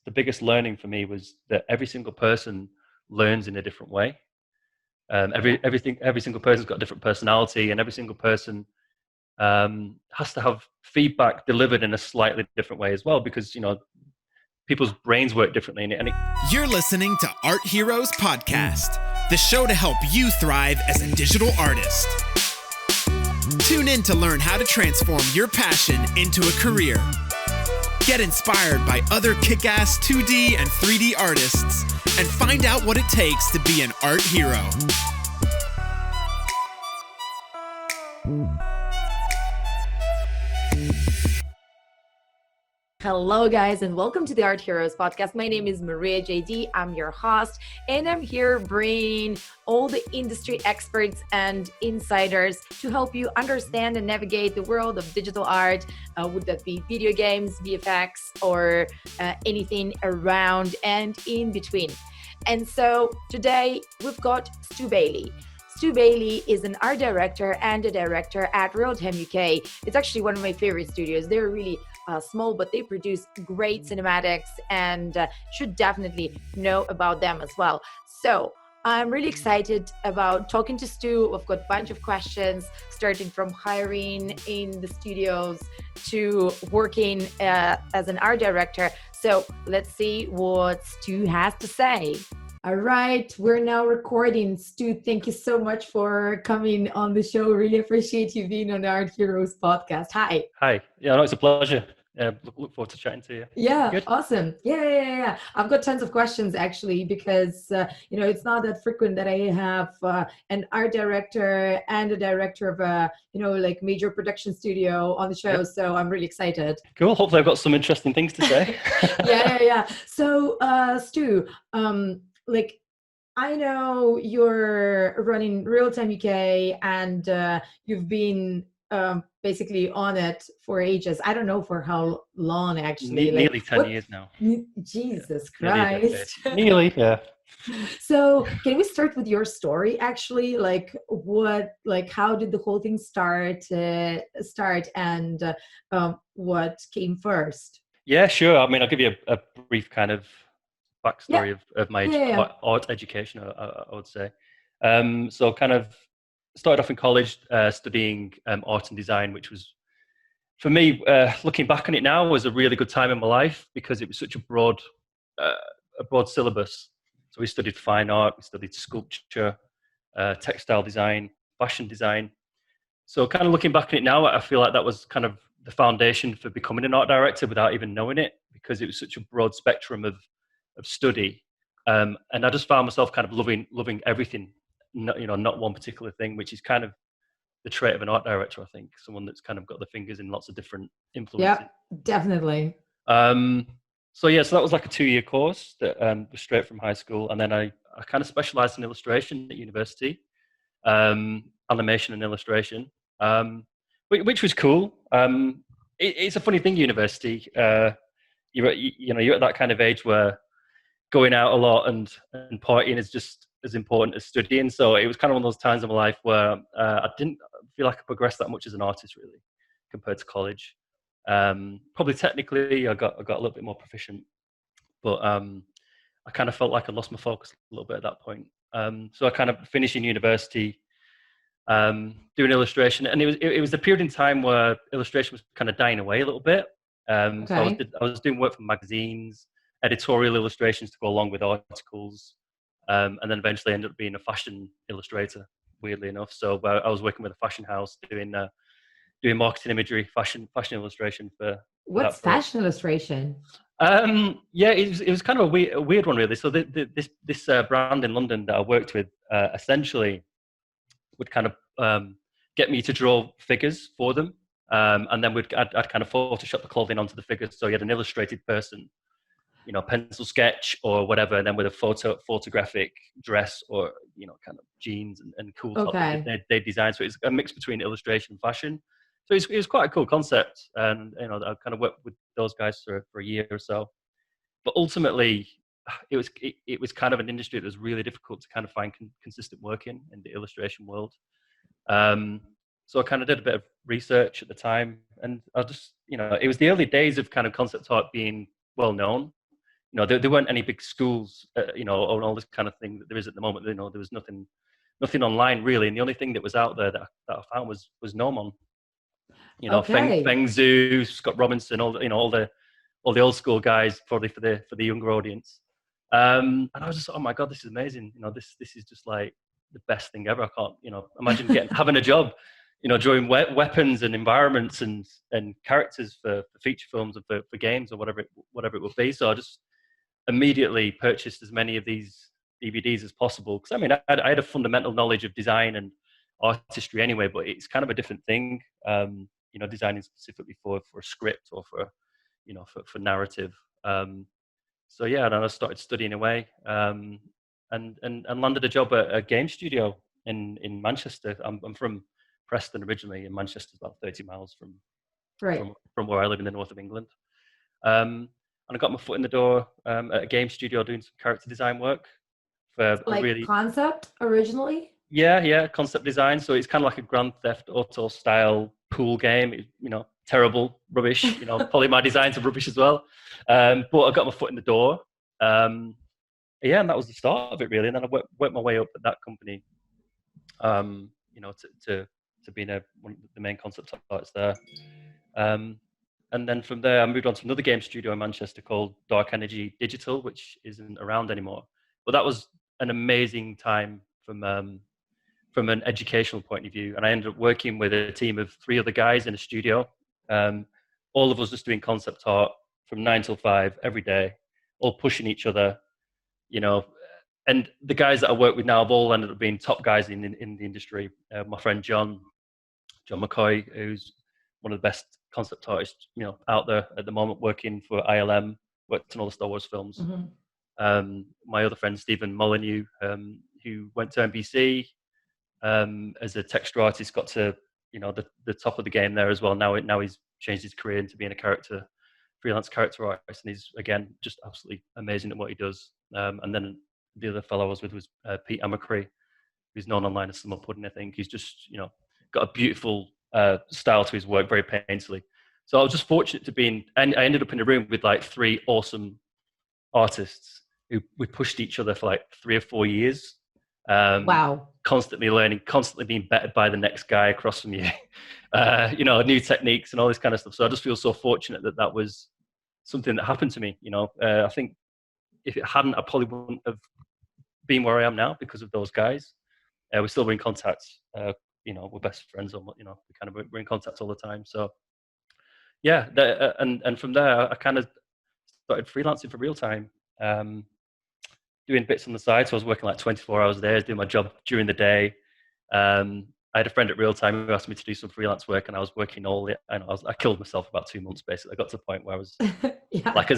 the biggest learning for me was that every single person learns in a different way. Every single person's got a different personality, and every single person has to have feedback delivered in a slightly different way as well, because people's brains work differently. You're listening to Art Heroes Podcast, the show to help you thrive as a digital artist. Tune in to learn how to transform your passion into a career. Get inspired by other kick-ass 2D and 3D artists, and find out what it takes to be an art hero. Hello guys, and welcome to the Art Heroes Podcast. My name is Maria JD. I'm your host, and I'm here bringing all the industry experts and insiders to help you understand and navigate the world of digital art, would that be video games, VFX, or anything around and in between. And so today we've got Stu Bailey. Stu Bailey is an art director and a director at Real-Time UK. It's actually one of my favorite studios. They're really small, but they produce great cinematics, and should definitely know about them as well. So I'm really excited about talking to Stu. I've got a bunch of questions, starting from hiring in the studios to working as an art director. So let's see what Stu has to say. All right, we're now recording. Stu, thank you so much for coming on the show. Really appreciate you being on the Art Heroes Podcast. Hi. Hi. Yeah, no, it's a pleasure. Look forward to chatting to you. Yeah, Good. awesome. Yeah. I've got tons of questions actually, because it's not that frequent that I have an art director and a director of a major production studio on the show. Yep. So I'm really excited. Cool. Hopefully I've got some interesting things to say. Yeah. So Stu, I know you're running Real-Time UK, and you've been basically on it for ages. I don't know for how long actually. Nearly 10 years now. Jesus Christ. Nearly, yeah. So can we start with your story actually? How did the whole thing start, and what came first? Yeah, sure. I mean, I'll give you a brief kind of backstory of my art education, I would say. So kind of started off in college studying art and design, which was, for me, looking back on it now, was a really good time in my life, because it was such a broad syllabus. So we studied fine art, we studied sculpture, textile design, fashion design. So kind of looking back on it now, I feel like that was kind of the foundation for becoming an art director without even knowing it, because it was such a broad spectrum of study, and I just found myself kind of loving everything, not one particular thing, which is kind of the trait of an art director, I think. Someone that's kind of got the fingers in lots of different influences. Yeah, definitely. So that was like a 2-year course that was straight from high school, and then I kind of specialized in illustration at university, animation and illustration, which was cool. It's a funny thing, university. You're at that kind of age where going out a lot and partying is just as important as studying. So it was kind of one of those times in my life where I didn't feel like I progressed that much as an artist, really, compared to college. Probably technically I got a little bit more proficient, but I kind of felt like I lost my focus a little bit at that point. So I kind of finished in university doing illustration, and it was a period in time where illustration was kind of dying away a little bit. Okay. So I was doing work for magazines, editorial illustrations to go along with articles, and then eventually ended up being a fashion illustrator, weirdly enough. So I was working with a fashion house doing marketing imagery, fashion illustration for. What's fashion illustration? It was kind of a weird one, really. So this brand in London that I worked with essentially would kind of get me to draw figures for them, and then I'd kind of Photoshop the clothing onto the figures. So you had an illustrated person, pencil sketch or whatever, and then with a photographic dress or kind of jeans and cool top that they designed. So it's a mix between illustration and fashion. So it was quite a cool concept, and I kind of worked with those guys for a year or so. But ultimately, it was kind of an industry that was really difficult to kind of find consistent work in the illustration world. So I kind of did a bit of research at the time, and I just, it was the early days of kind of concept art being well known. there weren't any big schools, or all this kind of thing that there is at the moment. There was nothing online really, and the only thing that was out there that I found was Nomon. Feng Okay. Zhu, Scott Robinson, all the old school guys, probably for the younger audience. And I was just, oh my god, this is amazing. This is just like the best thing ever. I can't, imagine having a job, drawing weapons and environments and characters for feature films and for games or whatever it would be. So I just immediately purchased as many of these DVDs as possible, because I mean, I had a fundamental knowledge of design and artistry anyway, but it's kind of a different thing. Designing specifically for a script or for narrative. So yeah, and I started studying away, and landed a job at a game studio in Manchester. I'm from Preston originally, and Manchester's about 30 miles from where I live in the north of England. And I got my foot in the door at a game studio doing some character design work for like concept originally. Yeah, concept design. So it's kind of like a Grand Theft Auto style pool game. Terrible, rubbish. Probably my designs are rubbish as well. But I got my foot in the door. And that was the start of it really. And then I worked my way up at that company. To being one of the main concept artists there. And then from there, I moved on to another game studio in Manchester called Dark Energy Digital, which isn't around anymore. But that was an amazing time from an educational point of view. And I ended up working with a team of 3 other guys in a studio. All of us just doing concept art from 9 till 5 every day, all pushing each other, And the guys that I work with now have all ended up being top guys in the industry. My friend John McCoy, who's one of the best concept artists, out there at the moment, working for ILM, worked on all the Star Wars films. Mm-hmm. My other friend Steven Mullaney, who went to NBC as a texture artist, got to the top of the game there as well. Now he's changed his career into being a freelance character artist, and he's again just absolutely amazing at what he does. And then the other fellow I was with was Pete Amacree, who's known online as Summer Pudding. I think he's just got a beautiful style to his work, very painterly. So I was just fortunate to be and I ended up in a room with like 3 awesome artists who we pushed each other for like 3 or 4 years. Wow. Constantly learning, constantly being bettered by the next guy across from you, new techniques and all this kind of stuff. So I just feel so fortunate that was something that happened to me. I think if it hadn't, I probably wouldn't have been where I am now because of those guys. We're still in contact. We're best friends, we're in contact all the time. So yeah, and from there I kind of started freelancing for real time, doing bits on the side. So I was working like 24 hours a day, doing my job during the day. I had a friend at Real Time who asked me to do some freelance work, and I was working I killed myself about 2 months basically. I got to the point where I was like a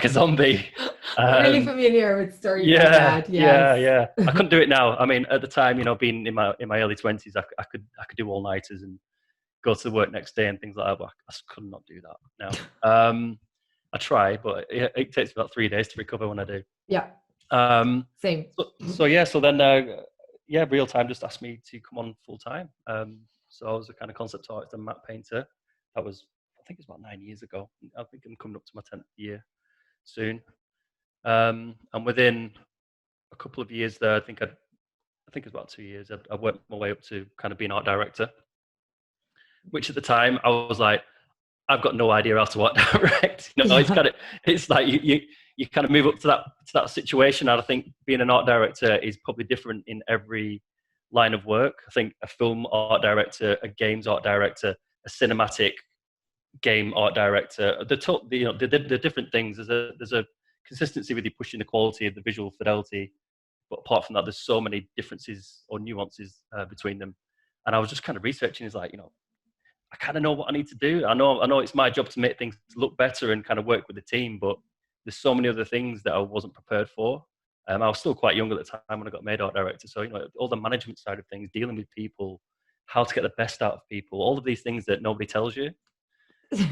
zombie. Really familiar with stories like that. Yes. Yeah. I couldn't do it now. I mean, at the time, being in my early 20s, I could do all nighters and go to work next day and things like that. But I just could not do that now. I try, but it takes about 3 days to recover when I do. Yeah. Same. So then Real Time just asked me to come on full time. So I was a kind of concept artist and matte painter. That was, I think it was about 9 years ago. I think I'm coming up to my 10th year soon. And within a couple of years there, I think it was about 2 years, I worked my way up to kind of being art director, which at the time I was like, I've got no idea how to art direct. It's like you kind of move up to that situation. And I think being an art director is probably different in every line of work. I think a film art director, a games art director, a cinematic game art director, the different things. There's a consistency with you pushing the quality of the visual fidelity, but apart from that, there's so many differences or nuances between them. And I was just kind of researching. Is like, I kind of know what I need to do. I know it's my job to make things look better and kind of work with the team, but there's so many other things that I wasn't prepared for. I was still quite young at the time when I got made art director. So, all the management side of things, dealing with people, how to get the best out of people, all of these things that nobody tells you.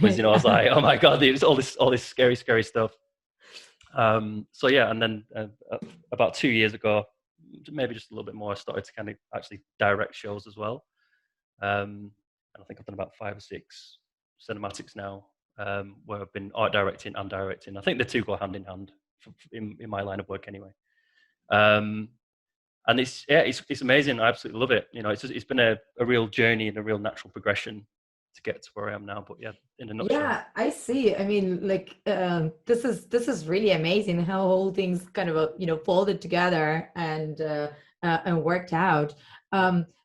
Was, I was like, oh my God, it was all this scary stuff. And then about 2 years ago, maybe just a little bit more, I started to kind of actually direct shows as well. And I think I've done about 5 or 6 cinematics now, where I've been art directing and directing. I think the two go hand in hand. in my line of work anyway. And it's amazing. I absolutely love it. It's been a real journey and a real natural progression to get to where I am now. But yeah, in a nutshell. Yeah, I see. I mean, like, this is really amazing how whole things kind of folded together and worked out.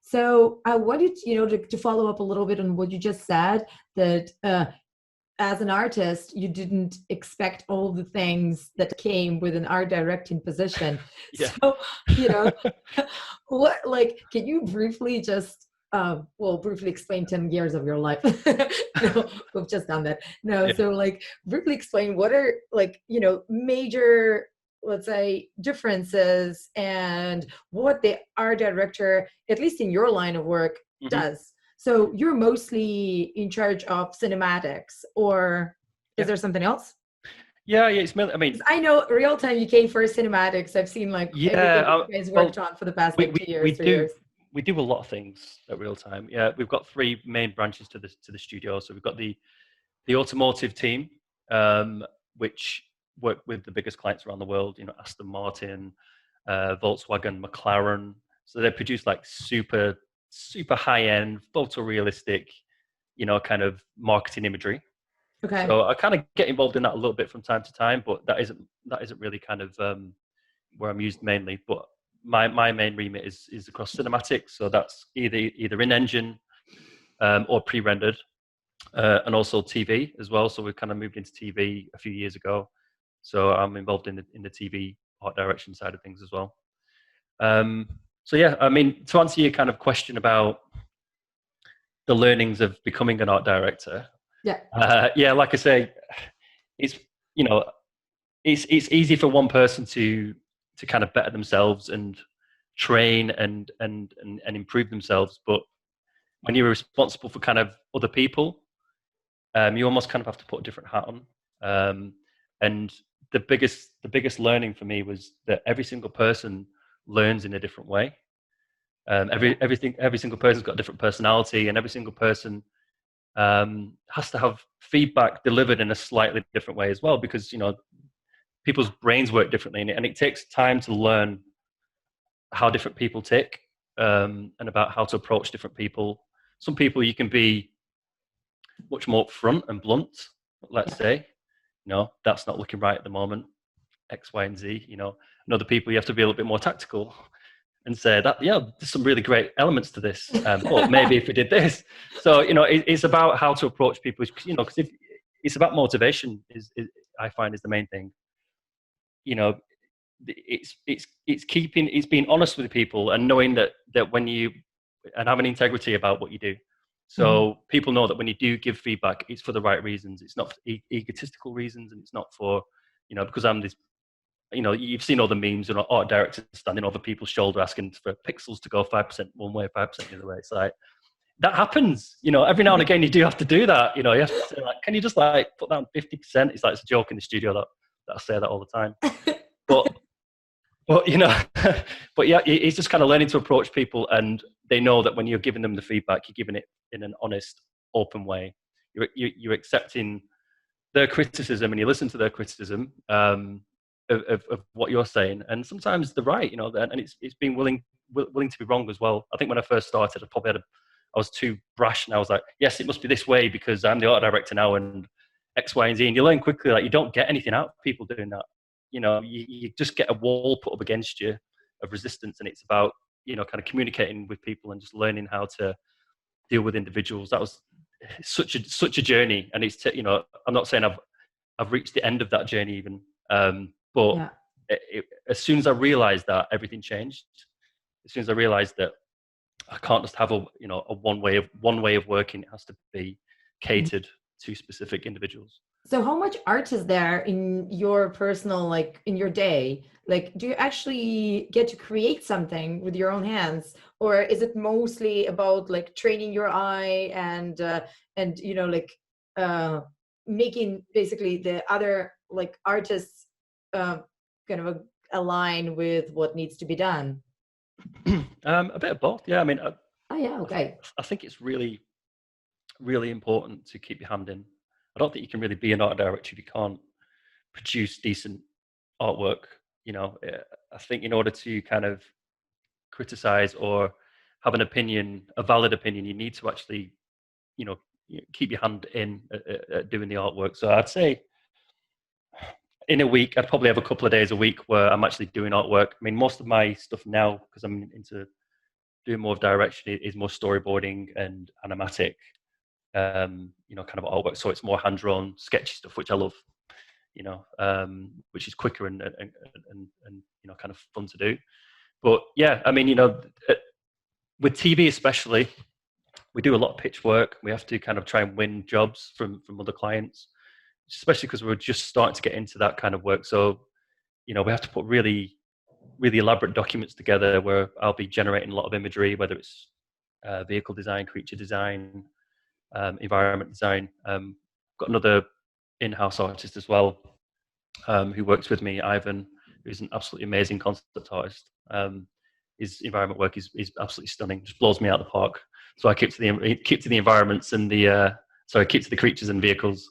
So I wanted to follow up a little bit on what you just said, that as an artist, you didn't expect all the things that came with an art directing position. Yeah. So, can you briefly just, briefly explain 10 years of your life? No, we've just done that. No, Yeah. so briefly explain what are major, let's say, differences and what the art director, at least in your line of work, does. So you're mostly in charge of cinematics, or is there something else? Yeah, it's. I mean, I know real time UK for cinematics. I've seen everything you guys worked on for the past 2 years, 3 years. We do a lot of things at real time. Yeah, we've got 3 main branches to the studio. So we've got the automotive team, which work with the biggest clients around the world. Aston Martin, Volkswagen, McLaren. So they produce super high end, photorealistic, kind of marketing imagery. Okay. So I kind of get involved in that a little bit from time to time, but that isn't really kind of where I'm used mainly. But my main remit is across cinematics. So that's either in engine or pre-rendered, and also TV as well. So we've kind of moved into TV a few years ago. So I'm involved in the TV art direction side of things as well. So yeah, I mean, to answer your kind of question about the learnings of becoming an art director. Yeah. Like I say, it's it's easy for one person to kind of better themselves and train and improve themselves, but when you're responsible for kind of other people, you almost kind of have to put a different hat on. And the biggest learning for me was that every single person learns in a different way. Every single person's got a different personality, and every single person has to have feedback delivered in a slightly different way as well, because people's brains work differently, and it takes time to learn how different people tick, and about how to approach different people. Some people you can be much more upfront and blunt, let's say, that's not looking right at the moment, X, Y, and Z, and other people you have to be a little bit more tactical and say that, there's some really great elements to this, but maybe if we did this. So, it's about how to approach people, because if it's about motivation is I find is the main thing. It's being honest with people and knowing that when you, and having integrity about what you do. So people know that when you do give feedback, it's for the right reasons. It's not for egotistical reasons, and it's not for, because I'm this, you've seen all the memes, art directors standing over people's shoulder asking for pixels to go 5% one way, 5% the other way. It's like, that happens, every now and again you do have to do that. You have to say, can you just put down 50%? It's like, it's a joke in the studio that I say that all the time. But but yeah, it's just kind of learning to approach people, and they know that when you're giving them the feedback, you're giving it in an honest, open way. You're accepting their criticism, and you listen to their criticism of what you're saying, and sometimes they're right, and it's being willing to be wrong as well. I think when I first started, I was too brash, and I was like, yes, it must be this way because I'm the art director now, and X, Y, and Z, and you learn quickly you don't get anything out of people doing that. You just get a wall put up against you of resistance, and it's about kind of communicating with people and just learning how to deal with individuals. That was such a journey, and it's I'm not saying I've reached the end of that journey even, but as soon as I realized that, everything changed. As soon as I realized that I can't just have a one way of working, it has to be catered to specific individuals. So how much art is there in your personal, in your day? Do you actually get to create something with your own hands, or is it mostly about training your eye and making basically the other artists kind of align with what needs to be done? A bit of both. Yeah. I mean, okay. I think it's really, really important to keep your hand in. I don't think you can really be an art director if you can't produce decent artwork. I think in order to kind of criticize or have an opinion, a valid opinion, you need to actually, keep your hand in at doing the artwork. So I'd say in a week, I'd probably have a couple of days a week where I'm actually doing artwork. I mean, most of my stuff now, because I'm into doing more of direction, is more storyboarding and animatic, kind of artwork. So it's more hand-drawn, sketchy stuff, which I love, which is quicker and kind of fun to do. But yeah, I mean, with TV especially, we do a lot of pitch work. We have to kind of try and win jobs from other clients, especially because we're just starting to get into that kind of work. So, we have to put really, really elaborate documents together where I'll be generating a lot of imagery, whether it's vehicle design, creature design, environment design. Got another in-house artist as well who works with me, Ivan, who's an absolutely amazing concept artist. His environment work is absolutely stunning. Just blows me out of the park. So I keep to the environments and keep to the creatures and vehicles.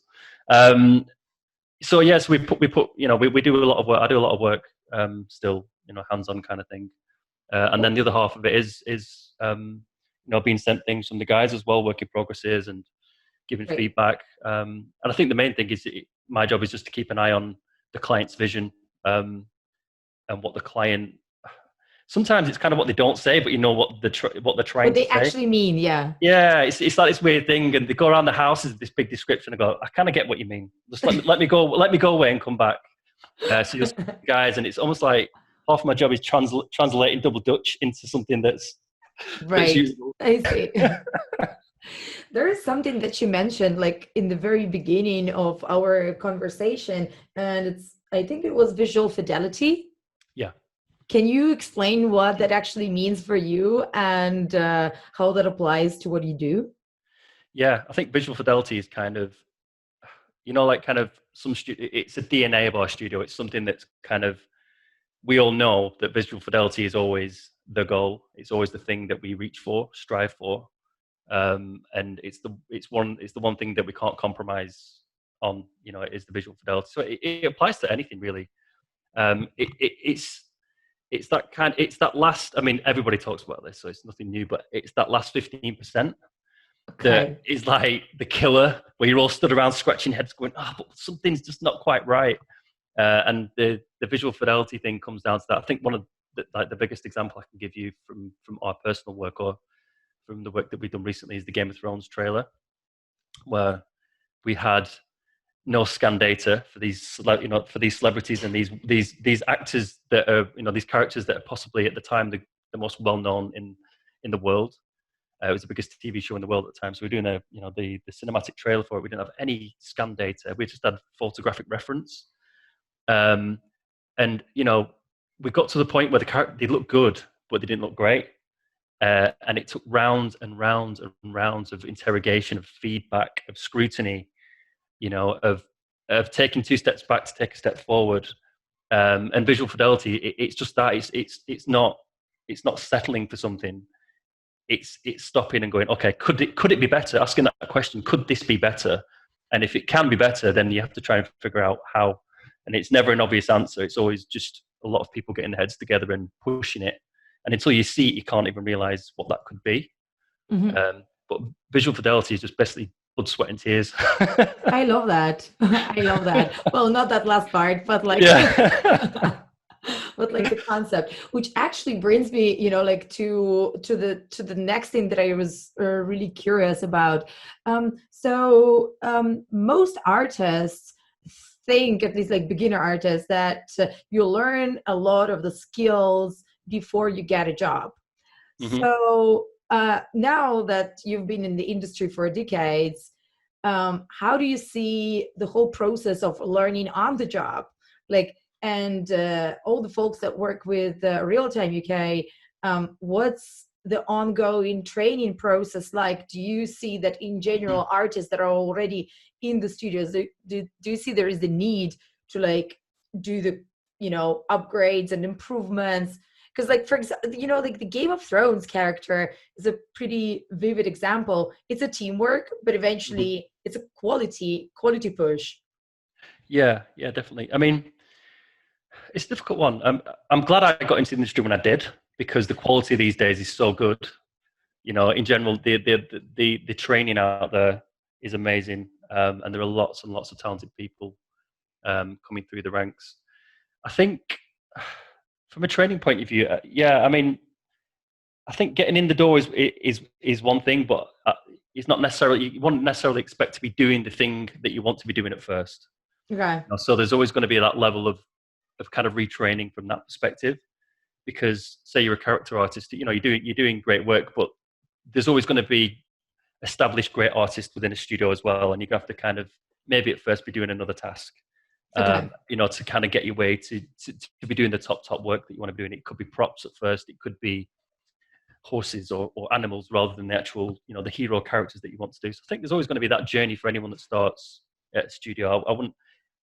So yes, we do a lot of work. I do a lot of work still, hands-on kind of thing. And then the other half of it is being sent things from the guys as well, work in progresses and giving feedback. And I think the main thing is my job is just to keep an eye on the client's vision and what the client. Sometimes it's kind of what they don't say, but what they're trying to say. What they actually mean, yeah. Yeah, it's like this weird thing, and they go around the house with this big description. I go, I kind of get what you mean. Just let me go away and come back. So you'll see guys, and it's almost like half of my job is translating double Dutch into something that's right. usable. I see. There is something that you mentioned, like in the very beginning of our conversation, and I think it was visual fidelity. Yeah. Can you explain what that actually means for you and how that applies to what you do? Yeah, I think visual fidelity is kind of, kind of it's a DNA of our studio. It's something that's kind of, we all know that visual fidelity is always the goal. It's always the thing that we reach for, strive for. And it's the one thing that we can't compromise on, it is the visual fidelity. So it applies to anything really. It's that last, I mean, everybody talks about this, so it's nothing new, but it's that last 15% that is like the killer, where you're all stood around scratching heads going, but something's just not quite right. And the visual fidelity thing comes down to that. I think one of the biggest example I can give you from our personal work or from the work that we've done recently is the Game of Thrones trailer, where we had no scan data for these celebrities and these actors that are these characters that are possibly at the time the most well known in the world. It was the biggest TV show in the world at the time. So we're doing the cinematic trailer for it. We didn't have any scan data. We just had photographic reference. And we got to the point where they looked good, but they didn't look great. And it took rounds and rounds and rounds of interrogation, of feedback, of scrutiny, of taking 2 steps back to take a step forward. And visual fidelity, it's just that it's not settling for something. It's stopping and going, okay, could it be better? Asking that question, could this be better? And if it can be better, then you have to try and figure out how. And it's never an obvious answer. It's always just a lot of people getting their heads together and pushing it. And until you see it, you can't even realize what that could be. Mm-hmm. But visual fidelity is just basically blood, sweat, and tears. I love that. I love that. Well, not that last part, but like, but like the concept, which actually brings me, to the next thing that I was really curious about. Most artists think, at least like beginner artists, that you learn a lot of the skills before you get a job. Mm-hmm. So now that you've been in the industry for decades, how do you see the whole process of learning on the job? And all the folks that work with Real-Time UK, what's the ongoing training process like? Do you see that in general, artists that are already in the studios, do you see there is the need to do the upgrades and improvements? Because for example, the Game of Thrones character is a pretty vivid example. It's a teamwork, but eventually it's a quality push. Yeah, definitely. I mean, It's a difficult one. I'm glad I got into the industry when I did, because the quality these days is so good. You know, in general, the training out there is amazing, and there are lots and lots of talented people coming through the ranks. I think, from a training point of view, yeah, I mean, I think getting in the door is one thing, but it's not necessarily, you wouldn't necessarily expect to be doing the thing that you want to be doing at first. Okay. You know, so there's always going to be that level of kind of retraining from that perspective, because say you're a character artist, you know, you're doing great work, but there's always going to be established great artists within a studio as well, and you have to kind of maybe at first be doing another task, Okay. you know, to kind of get your way to be doing the top work that you want to be doing. It could be props at first, it could be horses or animals rather than the actual, you know, the hero characters that you want to do. So I think there's always going to be that journey for anyone that starts at a studio. I wouldn't.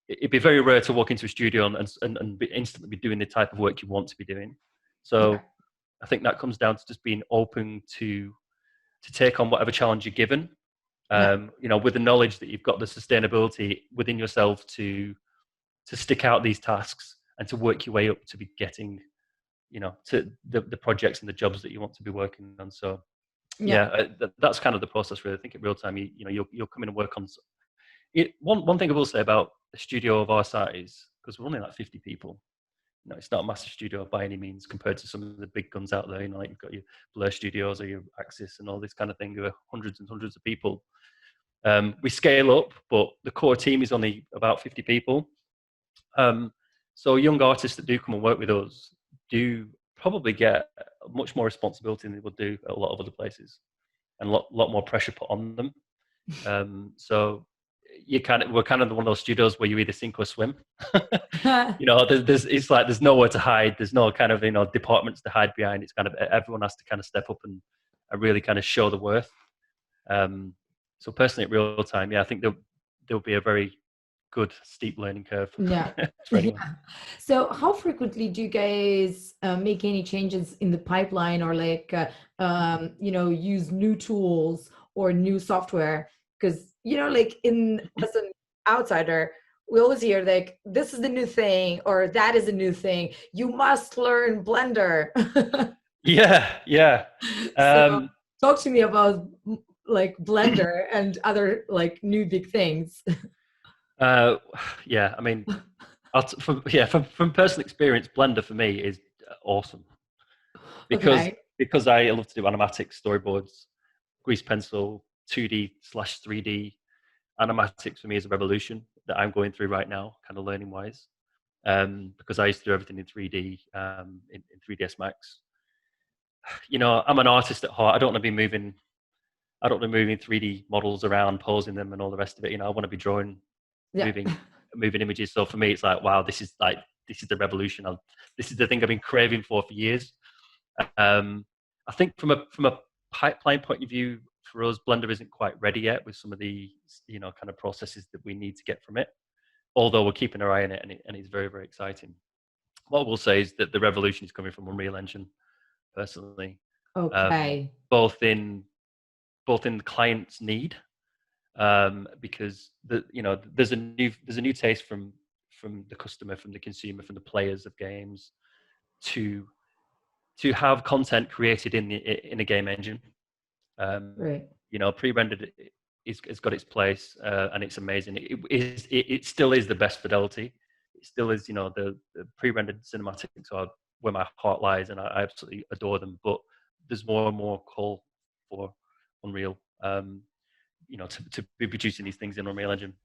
It'd be very rare to walk into a studio and instantly be doing the type of work you want to be doing. So Okay. I think that comes down to just being open to take on whatever challenge you're given. Yeah. You know, with the knowledge that you've got the sustainability within yourself to stick out these tasks and to work your way up to be getting, you know, to the projects and the jobs that you want to be working on. So Yeah. yeah, that's kind of the process. Really, I think at real time, you know, you'll come in and work on it. One thing I will say about a studio of our size, because we're only like 50 people. You know, it's not a massive studio by any means compared to some of the big guns out there. You know, like you've got your Blur Studios or your Axis and all this kind of thing. There are hundreds and hundreds of people. We scale up, but the core team is only about 50 people. So young artists that do come and work with us do probably get much more responsibility than they would do at a lot of other places, and a lot more pressure put on them. So we're kind of one of those studios where you either sink or swim. You know, it's like there's nowhere to hide. There's no kind of, you know, departments to hide behind. It's kind of everyone has to kind of step up and really kind of show the worth. So personally, at real time, yeah, I think there'll be a very good steep learning curve Yeah. for anyone. Yeah. So how frequently do you guys make any changes in the pipeline, or like, you know, use new tools or new software? Because, you know, like as an outsider, we always hear like, this is the new thing, or that is a new thing. You must learn Blender. Yeah. So talk to me about like Blender and other like new big things. Yeah, I mean, from personal experience, Blender for me is awesome, because Okay. I love to do animatics, storyboards, grease pencil, 2D/3D. Animatics for me is a revolution that I'm going through right now, kind of learning wise, because I used to do everything in 3D, in 3ds Max. You know, I'm an artist at heart. I don't want to be moving 3D models around, posing them, and all the rest of it. You know, I want to be drawing, Yeah. moving images. So for me, it's like, wow, this is the revolution. This is the thing I've been craving for years. I think from a pipeline point of view, for us, Blender isn't quite ready yet with some of the, you know, kind of processes that we need to get from it. Although we're keeping our eye on it, and it's very, very exciting. What we'll say is that the revolution is coming from Unreal Engine, personally, Okay. both in the client's need, because there's a new taste from the customer, from the consumer, from the players of games, to have content created in a game engine. Right. You know, pre-rendered it's got its place, and it's amazing. It still is the best fidelity. It still is, you know, the pre-rendered cinematics are where my heart lies, and I absolutely adore them. But there's more and more call for Unreal, you know, to be producing these things in Unreal Engine,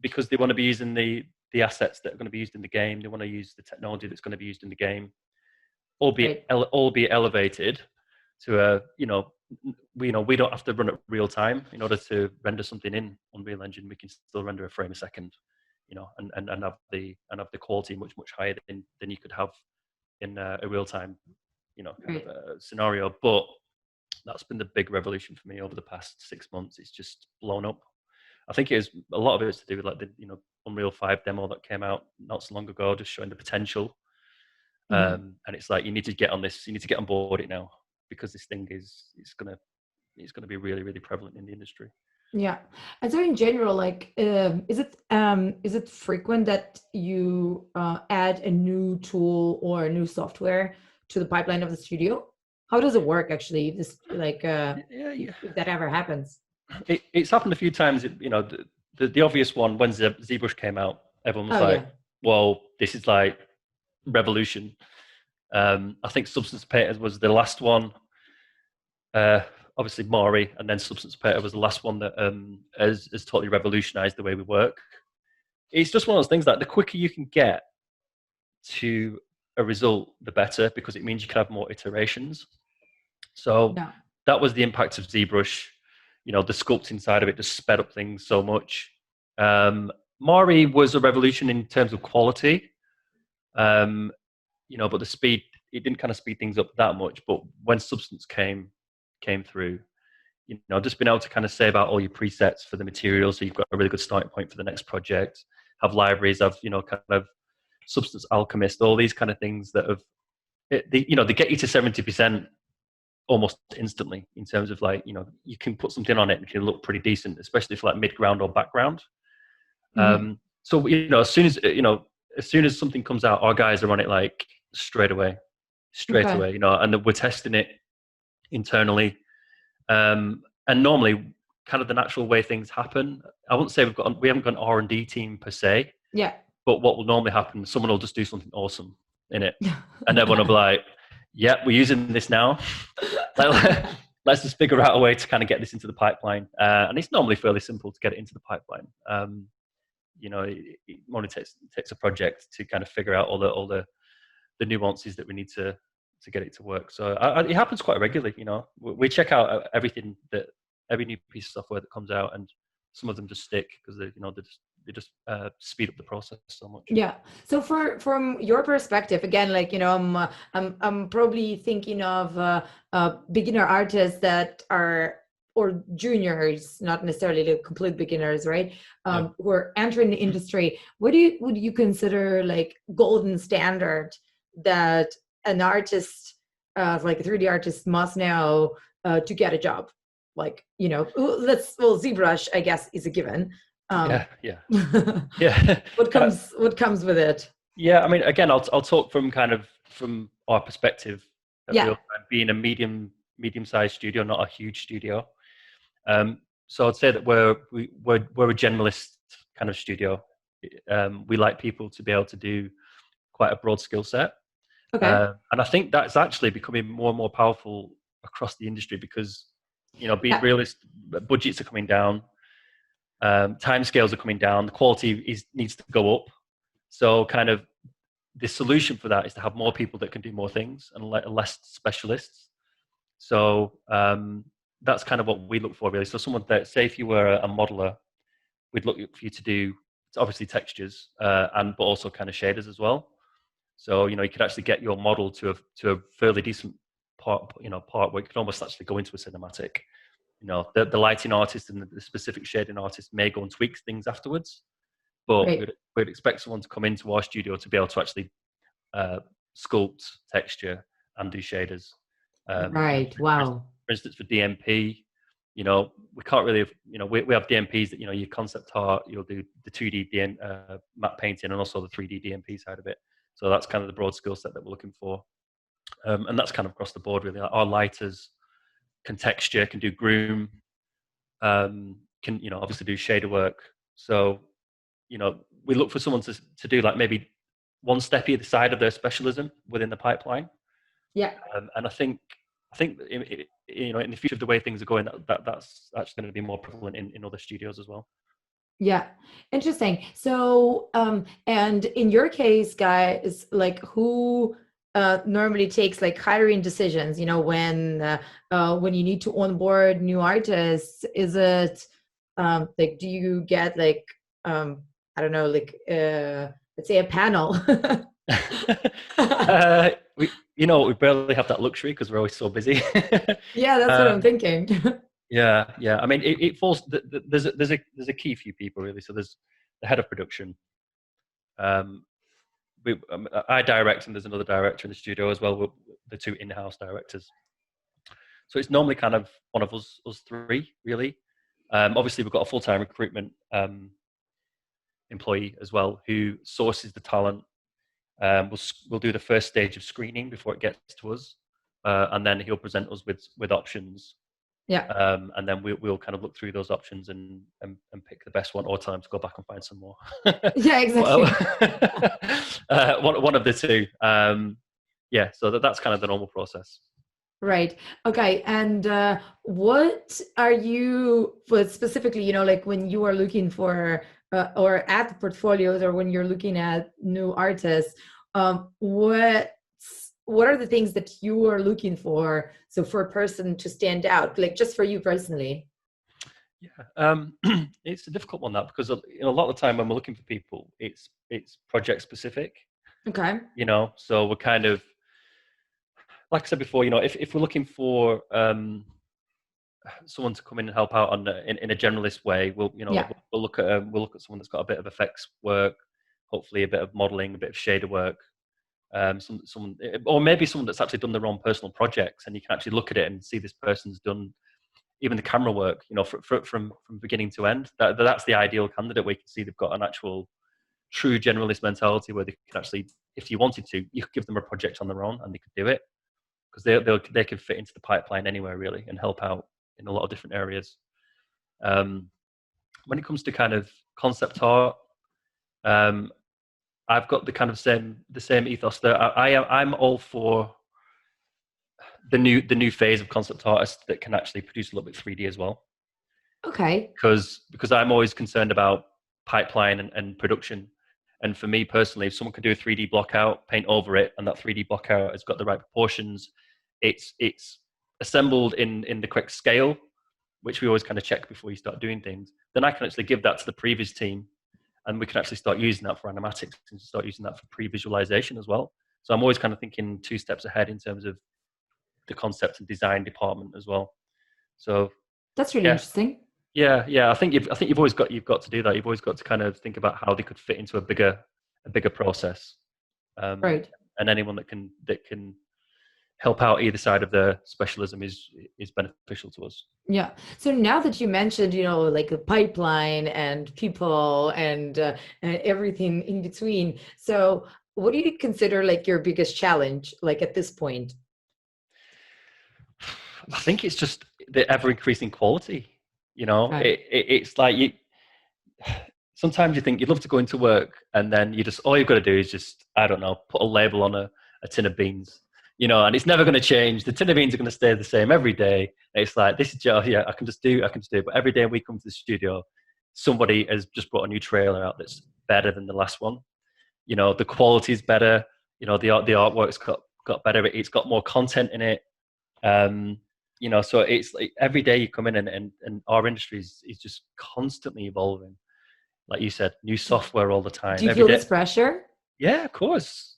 because they want to be using the assets that are going to be used in the game. They want to use the technology that's going to be used in the game, albeit elevated to a, you know, we don't have to run it real time in order to render something in Unreal Engine. We can still render a frame a second, you know, and have the quality much higher than you could have in a real time, you know, kind of scenario. But that's been the big revolution for me over the past 6 months. It's just blown up. I think a lot of it is to do with like the, you know, Unreal 5 demo that came out not so long ago, just showing the potential. And it's like, you need to get on this. You need to get on board it now, because this thing is it's gonna be really, really prevalent in the industry. Yeah. And so in general, like, is it frequent that you add a new tool or a new software to the pipeline of the studio? How does it work actually? This like Yeah, yeah. if that ever happens? It's happened a few times. The obvious one when ZBrush came out, everyone was Oh like, yeah. "Well, this is like revolution." I think Substance Painter was the last one. Obviously, Maury, and then Substance Painter was the last one that has totally revolutionized the way we work. It's just one of those things that the quicker you can get to a result, the better, because it means you can have more iterations. So Yeah. that was the impact of ZBrush. The sculpting side of it just sped up things so much. Maury was a revolution in terms of quality, but the speed, it didn't kind of speed things up that much. But when Substance came through, just being able to kind of save out all your presets for the material, so you've got a really good starting point for the next project. Have libraries, have kind of Substance Alchemist, all these kind of things that have, they get you to 70% almost instantly in terms of like, you can put something on it and it can look pretty decent, especially for like mid-ground or background. Mhm. So as soon as something comes out, our guys are on it like straight away, Okay. and we're testing it internally. And normally, kind of the natural way things happen. I wouldn't say we haven't got an R&D team per se, Yeah. but what will normally happen, someone will just do something awesome in it, and everyone will be like, "Yep, we're using this now. Let's just figure out a way to kind of get this into the pipeline." And it's normally fairly simple to get it into the pipeline. It only takes a project to kind of figure out all the nuances that we need to get it to work. So it happens quite regularly. We check out every new piece of software that comes out, and some of them just stick because they just speed up the process so much. Yeah. So from your perspective, again, like, I'm probably thinking of beginner artists that are, or juniors, not necessarily the complete beginners, right? Yeah. Who are entering the industry. Would you consider like golden standard that an artist, like a 3D artist, must know to get a job? Like, ZBrush, I guess, is a given. Yeah. Yeah. What comes with it? Yeah, I mean, again, I'll talk from our perspective. Yeah. Being a medium-sized studio, not a huge studio. So I'd say that we're a generalist kind of studio. We like people to be able to do quite a broad skill set, Okay. and I think that's actually becoming more and more powerful across the industry because, being Yeah. realist, budgets are coming down, timescales are coming down, the quality needs to go up. So kind of the solution for that is to have more people that can do more things and less specialists. So that's kind of what we look for, really. So someone that, say, if you were a modeler, we'd look for you to do obviously textures but also kind of shaders as well. So you could actually get your model to a fairly decent part where you could almost actually go into a cinematic. The lighting artist and the specific shading artist may go and tweak things afterwards, but Right. we'd expect someone to come into our studio to be able to actually sculpt, texture, and do shaders. Right. Wow. For instance, for DMP, we can't really, we have DMPs that, your concept art, you'll do the 2D matte painting and also the 3D DMP side of it. So that's kind of the broad skill set that we're looking for. And that's kind of across the board, really. Our lighters can texture, can do groom, can, obviously do shader work. So, we look for someone to do like maybe one step either side of their specialism within the pipeline. Yeah. And I think in the future of the way things are going, that's actually going to be more prevalent in other studios as well. Yeah. Interesting. So, and in your case, guys, like who normally takes like hiring decisions, when you need to onboard new artists? Is it like, do you get like, I don't know, like, let's say a panel? We barely have that luxury because we're always so busy. Yeah, that's what I'm thinking. Yeah. I mean, it falls. There's a key few people, really. So there's the head of production. I direct, and there's another director in the studio as well. We're the two in-house directors. So it's normally kind of one of us three, really. Obviously, we've got a full-time recruitment employee as well who sources the talent. We'll do the first stage of screening before it gets to us, and then he'll present us with options. Yeah. And then we'll kind of look through those options and pick the best one, or tell him to go back and find some more. Yeah, exactly. One of the two. Yeah, so that's kind of the normal process. Right. Okay. And what are you, but specifically, like when you are looking for or at portfolios, or when you're looking at new artists, what are the things that you are looking for? So for a person to stand out, like just for you personally. Yeah, it's a difficult one, that, because a lot of the time when we're looking for people, it's project specific. Okay. So we're kind of, like I said before, if we're looking for someone to come in and help out in a generalist way, we'll look at someone that's got a bit of effects work, hopefully a bit of modeling, a bit of shader work, someone, or maybe someone that's actually done their own personal projects, and you can actually look at it and see this person's done even the camera work, from beginning to end. That's the ideal candidate, where you can see they've got an actual true generalist mentality, where they can actually, if you wanted to, you could give them a project on their own and they could do it, because they can fit into the pipeline anywhere really and help out in a lot of different areas. When it comes to kind of concept art, I've got the kind of the same ethos that I'm all for the new phase of concept artists that can actually produce a little bit 3D as well. Okay. Because I'm always concerned about pipeline and production. And for me personally, if someone can do a 3D block out, paint over it, and that 3D block out has got the right proportions, it's assembled in the correct scale, which we always kind of check before you start doing things, then I can actually give that to the previs team, and we can actually start using that for animatics and start using that for pre-visualization as well. So I'm always kind of thinking 2 steps ahead in terms of the concept and design department as well. So that's really interesting. Yeah. I think you've always got to do that. You've always got to kind of think about how they could fit into a bigger process. Right. And anyone that can help out either side of the specialism is beneficial to us. Yeah. So now that you mentioned, like a pipeline and people and everything in between, so what do you consider like your biggest challenge, like at this point? I think it's just the ever increasing quality. Right. It's like sometimes you think you'd love to go into work, and then all you've got to do is just, I don't know, put a label on a tin of beans, and it's never going to change. The tin of beans are going to stay the same every day. It's like, this is just, yeah, I can just do it. But every day we come to the studio, somebody has just brought a new trailer out that's better than the last one. The quality is better. The artwork's got better. It's got more content in it. So it's like every day you come in, and our industry is just constantly evolving. Like you said, new software all the time. Do you feel this pressure? Yeah, of course.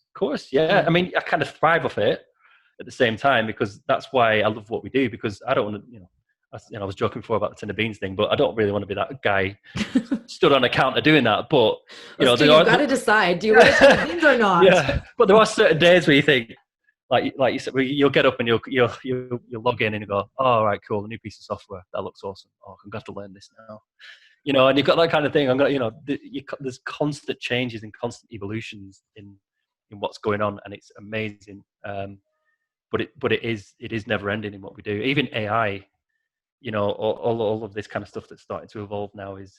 Yeah. I mean, I kind of thrive off it at the same time, because that's why I love what we do, because I don't want to, I was joking before about the tin of beans thing, but I don't really want to be that guy stood on a counter doing that. But, you've got to decide, do you want tin of beans or not? Yeah, but there are certain days where you think, like you said, you'll get up and you'll log in and you go, oh, all right, cool, a new piece of software, that looks awesome. Oh, I'm gonna have to learn this now. And you've got that kind of thing. There's constant changes and constant evolutions in what's going on, and it's amazing. But it is never ending in what we do. Even AI, all of this kind of stuff that's starting to evolve now is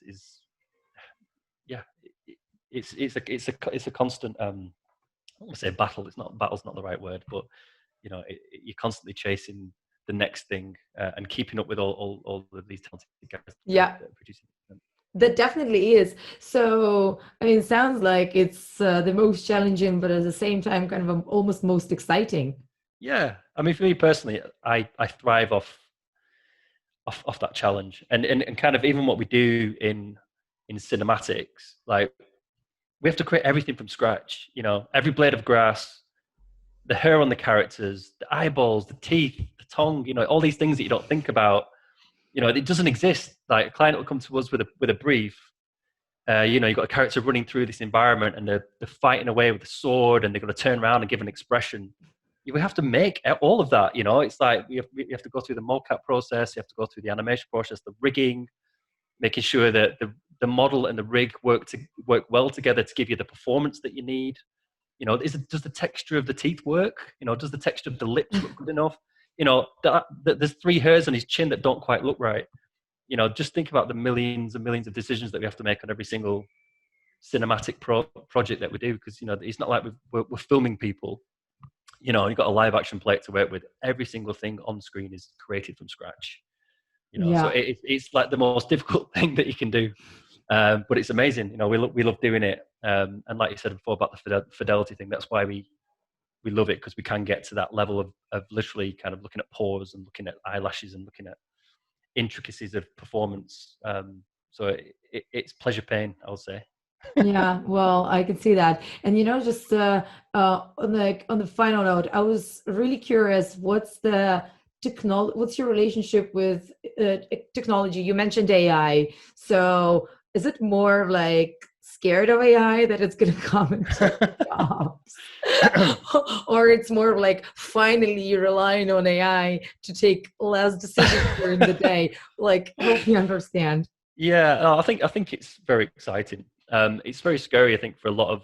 it's a constant. I don't want to say battle. Battle's not the right word, but you're constantly chasing the next thing and keeping up with all of these talented guys. Yeah, producing. That definitely is. So, I mean, it sounds like it's the most challenging, but at the same time, kind of almost most exciting. Yeah, I mean, for me personally, I thrive off that challenge, and kind of even what we do in cinematics, like, we have to create everything from scratch. Every blade of grass, the hair on the characters, the eyeballs, the teeth, the tongue, all these things that you don't think about. It doesn't exist. Like, a client will come to us with a brief. You've got a character running through this environment, and they're fighting away with a sword, and they're going to turn around and give an expression. We have to make all of that. It's like we have to go through the mocap process. You have to go through the animation process, the rigging, making sure that the model and the rig work well together to give you the performance that you need. You know, does the texture of the teeth work? You know, does the texture of the lips look good enough? You know, there's 3 hairs on his chin that don't quite look right. You know, just think about the millions and millions of decisions that we have to make on every single cinematic project that we do, because, you know, it's not like we're filming people. You know, you've got a live action plate to work with. Every single thing on screen is created from scratch. You know, so it's like the most difficult thing that you can do. But it's amazing. You know, we love doing it. And like you said before about the fidelity thing, that's why we love it, because we can get to that level of literally kind of looking at pores and looking at eyelashes and looking at intricacies of performance. So it's pleasure pain, I would say. Yeah, well, I can see that. And, you know, just on the final note, I was really curious, what's your relationship with technology? You mentioned AI. So is it more like scared of AI that it's going to come into jobs? Or it's more like finally you're relying on AI to take less decisions during the day? Like, help me understand. Yeah, I think it's very exciting. It's very scary, I think, for a lot of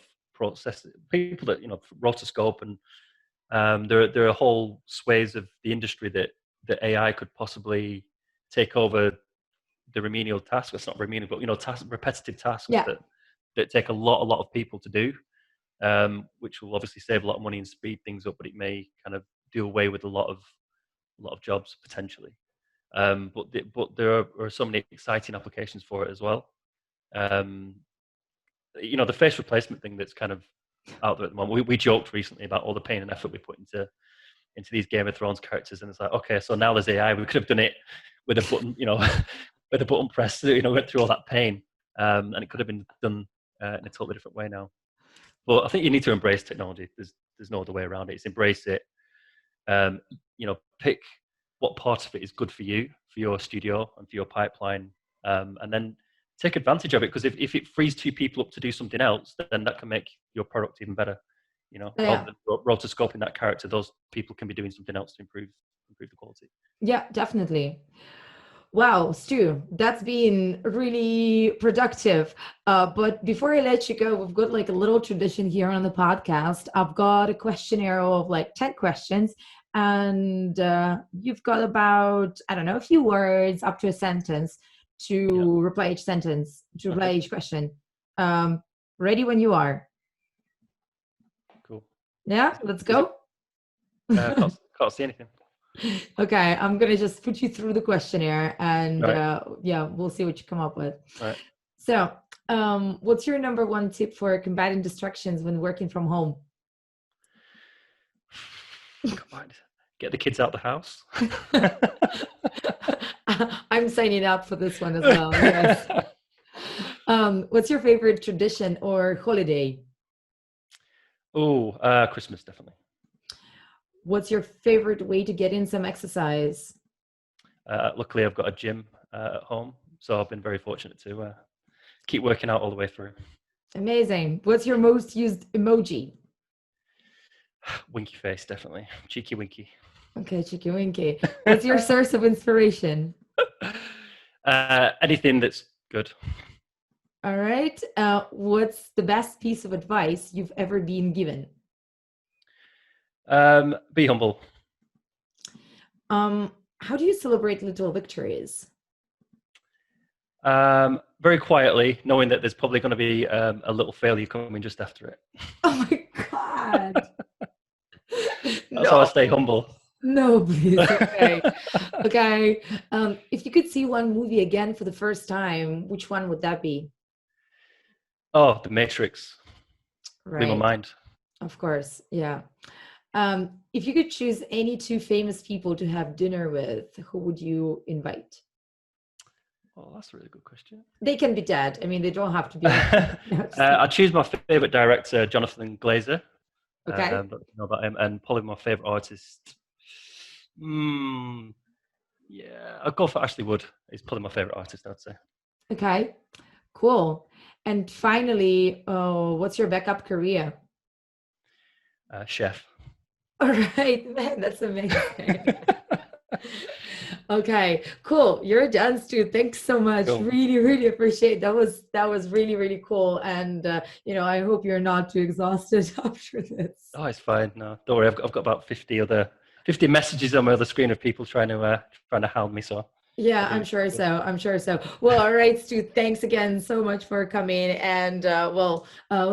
people that, you know, rotoscope, and there are whole swathes of the industry that AI could possibly take over the remedial tasks. It's not remedial, but, you know, repetitive tasks that take a lot of people to do, which will obviously save a lot of money and speed things up, but it may kind of do away with a lot of jobs potentially. But there are so many exciting applications for it as well. You know, the face replacement thing that's kind of out there at the moment. We joked recently about all the pain and effort we put into these Game of Thrones characters, and it's like, okay, so now there's AI. We could have done it with a button, you know, with a button press. You know, went through all that pain, and it could have been done in a totally different way now. But I think you need to embrace technology. There's no other way around it. It's embrace it. You know, pick what part of it is good for you, for your studio and for your pipeline, and then take advantage of it, because if it frees 2 people up to do something else, then that can make your product even better. You know, rather than rotoscoping that character, those people can be doing something else to improve the quality. Yeah, definitely. Wow, Stu, that's been really productive. But before I let you go, we've got like a little tradition here on the podcast. I've got a questionnaire of like 10 questions, and you've got about, I don't know, a few words up to a sentence to reply each sentence, to reply each question. Ready when you are. Cool. Yeah, let's go. Can't see anything. Okay, I'm gonna just put you through the questionnaire, and we'll see what you come up with. All right. So, what's your number 1 tip for combating distractions when working from home? Come on, get the kids out the house. I'm signing up for this one as well. Yes. What's your favorite tradition or holiday? Oh, Christmas, definitely. What's your favorite way to get in some exercise? Luckily, I've got a gym at home, so I've been very fortunate to keep working out all the way through. Amazing. What's your most used emoji? Winky face, definitely. Cheeky winky. Okay, cheeky winky. What's your source of inspiration? Anything that's good. All right. What's the best piece of advice you've ever been given? Be humble. How do you celebrate little victories? Very quietly, knowing that there's probably going to be a little failure coming just after it. Oh my God. That's how I stay humble. No, please. Okay. Okay. If you could see one movie again for the first time, which one would that be? Oh, The Matrix. Right. Blew my mind. Of course. Yeah. If you could choose any 2 famous people to have dinner with, who would you invite? Oh, that's a really good question. They can be dead. I mean, they don't have to be. I choose my favorite director, Jonathan Glazer. Okay. I don't know about him, and probably my favorite artist. Yeah, I'll go for Ashley Wood. He's probably my favorite artist, I'd say. Okay, cool. And finally, what's your backup career? Chef. All right, man, that's amazing. Okay, cool. You're done, Stu. Thanks so much. Cool. Really, really appreciate that. Was really, really cool. And I hope you're not too exhausted after this. Oh, it's fine. No, don't worry. I've got about 50 messages on my other screen of people trying to hound me. So yeah, I'm sure so. I'm sure so. Well, all right, Stu. Thanks again so much for coming, and we'll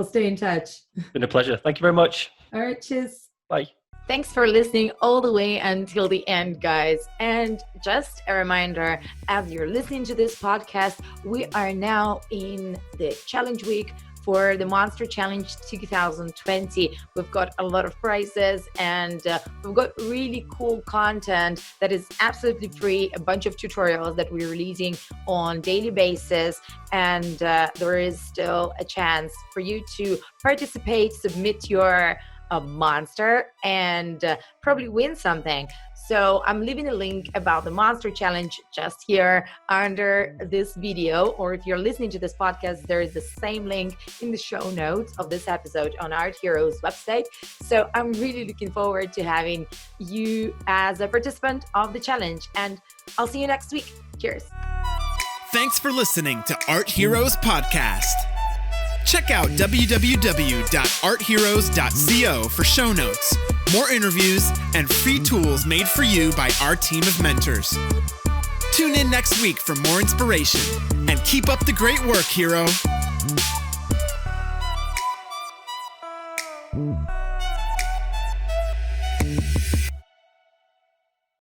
stay in touch. It's been a pleasure. Thank you very much. All right, cheers. Bye. Thanks for listening all the way until the end, guys. And just a reminder, as you're listening to this podcast, we are now in the challenge week for the Monster Challenge 2020. We've got a lot of prizes, and we've got really cool content that is absolutely free, a bunch of tutorials that we're releasing on daily basis, and there is still a chance for you to participate, submit your a monster, and probably win something. So I'm leaving a link about the Monster Challenge just here under this video, or if you're listening to this podcast, there is the same link in the show notes of this episode on Art Heroes website. So I'm really looking forward to having you as a participant of the challenge, and I'll see you next week. Cheers. Thanks for listening to Art Heroes Podcast. Check out www.artheroes.co for show notes, more interviews, and free tools made for you by our team of mentors. Tune in next week for more inspiration, and keep up the great work, hero.